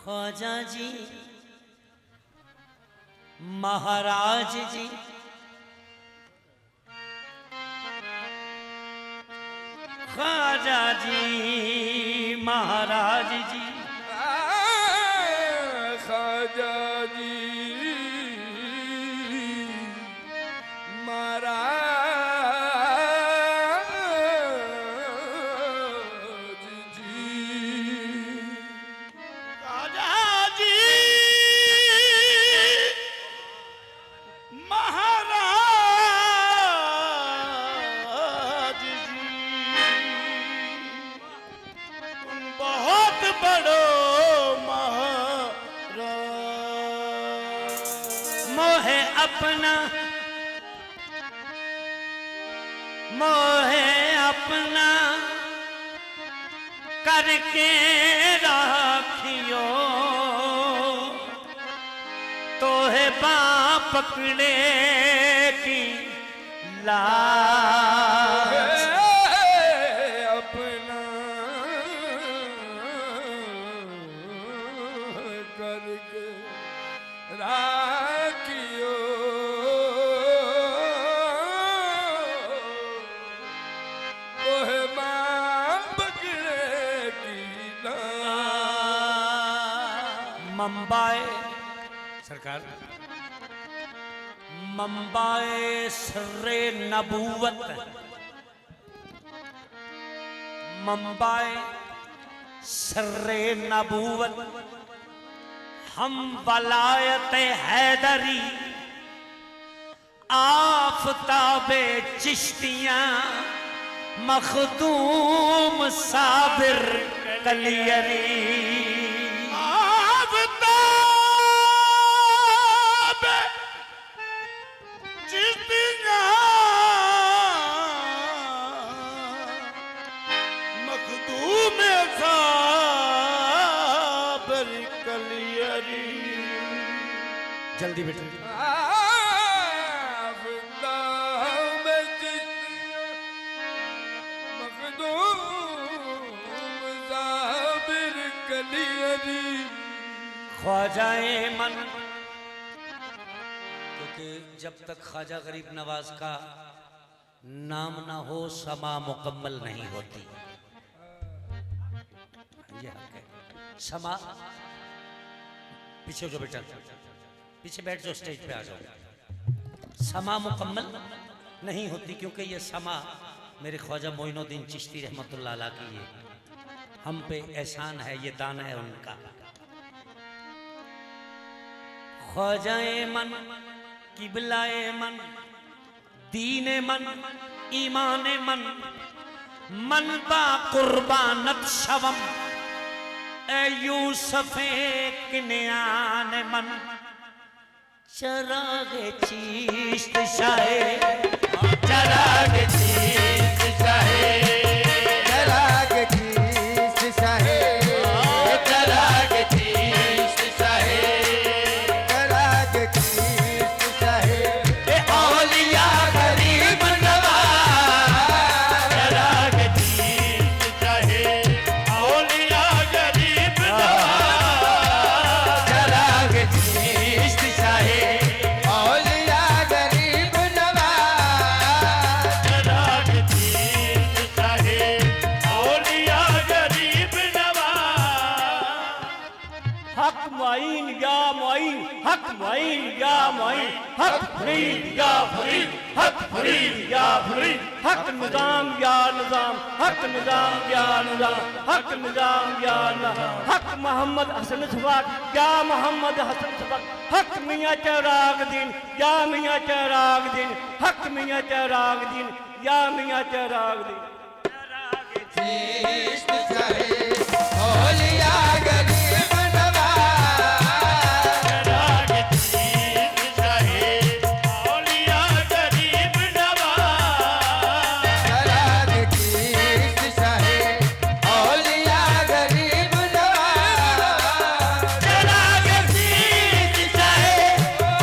ख्वाजा जी महाराज जी ख्वाजा जी महाराज जी ख्वाजा जी महाराज जी ख्वाजा जी महाराज जी तुम बहुत बड़ो महाराज मोहे अपना करके राखियो तो है बाँ पकड़े की लाज अपना करके राखियो तोहे मां पकड़े की मुंबई सरकार मुंबई सरे नबूवत मुंबई सरे नबूवत हम वलायत हैदरी आफताबे चिश्तियां मखदूम साबिर कलियरी आफताबे चिश्तियां मखदूम साबिर कलियरी जल्दी बेटा ख्वाजाए मन क्योंकि जब तक ख्वाजा गरीब नवाज का नाम ना हो समा मुकम्मल नहीं होती। ये हक है। समा पीछे जो बेटा पीछे बैठ जाओ स्टेज पे आ जाओ। समा मुकम्मल नहीं होती क्योंकि ये समा मेरे ख्वाजा मोइनुद्दीन चिश्ती रहमतुल्लाह अलैह की है, हम पे एहसान है, ये दान है उनका। ख्वाजाए मन किबलाए मन दीने मन ईमाने मन मन बा कुर्बानत शवम ए यूसुफे किन्यान मन चरागे चीश्त शाहे चरागे चीश्त शाहे चरागे चीश्त शाहे चरागे चीश्त शाहे चरागे चीश्त शाहे ए औलिया गरीब नवाज चरागे चीश्त शाहे औलिया गरीब नवाज चरागे चीश्त शाहे औलिया गरीब नवाज चरागे चीश्त शाहे औलिया गरीब नवाज हक मुइन या मुइन हक मुइन या मुइन हक फरीद या फरीद हक फरीद या फरीद हक निजाम या निजाम हक निजाम या निजाम हक निजाम या निजाम हक मोहम्मद हसन सवाक या मोहम्मद हसन सवाक हक मियां चिराग दीन या मियां चिराग दीन हक मियां चिराग दीन या मियां चिराग दीन चीश्त शाहे औलिया गरीब नवाज चरागे चीश्त शाहे औलिया गरीब नवाज चरागे चीश्त शाहे औलिया गरीब नवाज चरागे चीश्त शाहे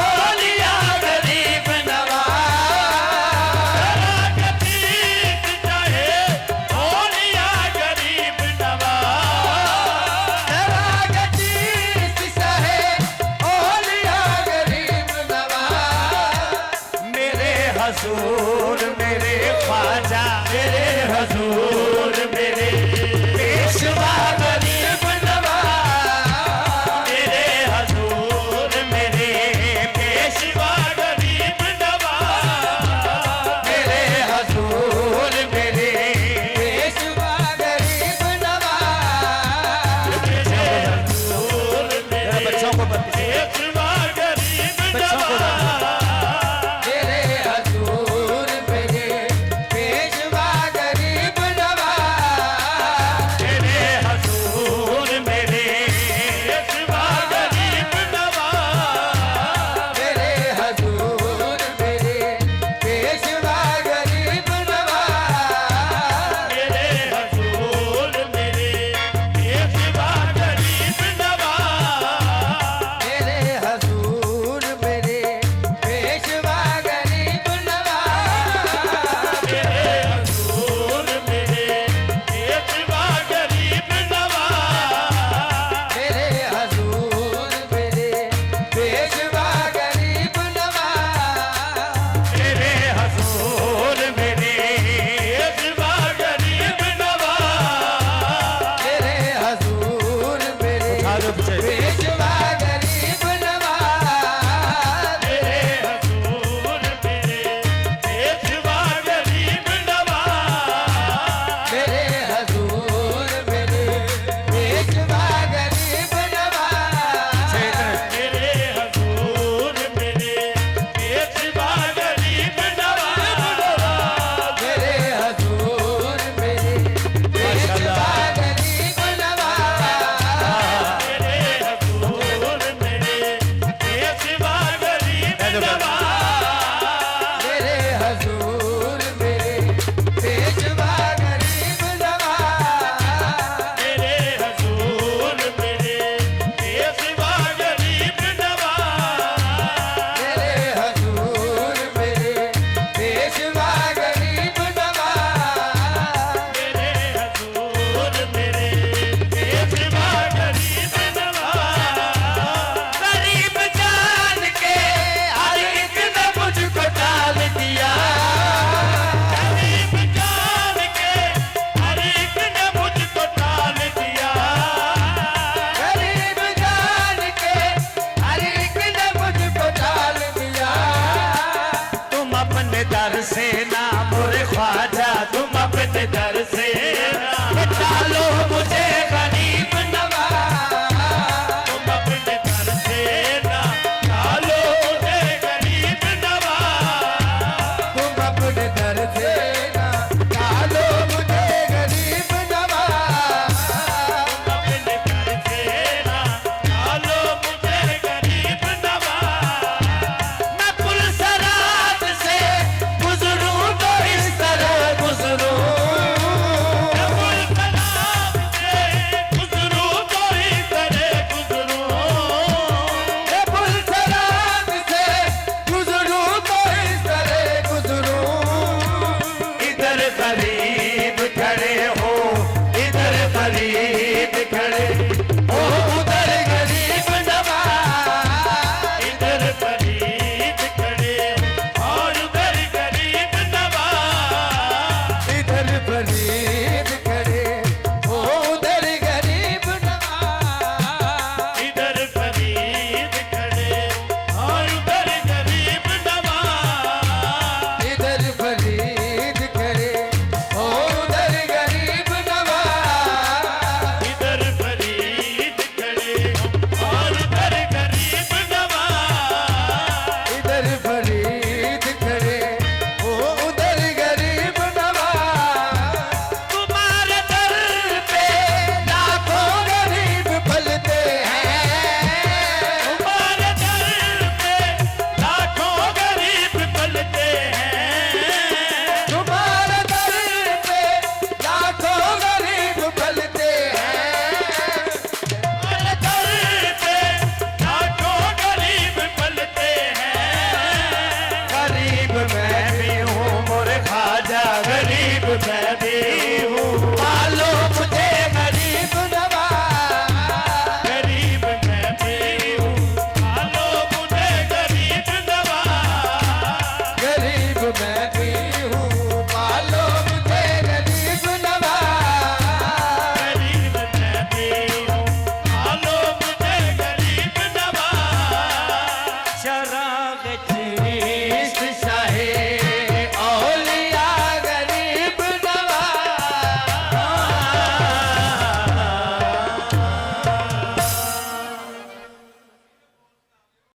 औलिया गरीब नवाज चरागे चीश्त शाहे औलिया गरीब हजूर मेरे ख्वाजा मेरे हजूर मेरे पेशवा गरीब नवाज मेरे हजूर मेरे पेशवा गरीब नवाज मेरे हजूर मेरे पेशवा गरीब नवाज मेरे हजूर मेरे बच्चों को पेशवा गरीब बच्चों को नवाज मेरे हजूर मेरे पेशवा गरीब नवाज मेरे हजूर मेरे पेशवा गरीब नवाज मेरे हजूर मेरे पेशवा गरीब नवाज मेरे हजूर मेरे पेशवा गरीब नवाज मेरे हजूर मेरे पेशवा गरीब नवाज मेरे हजूर मेरे पेशवा गरीब नवाज मेरे हजूर मेरे पेशवा गरीब नवाज मेरे हजूर मेरे पेशवा गरीब नवाज मेरे हजूर मेरे पेशवा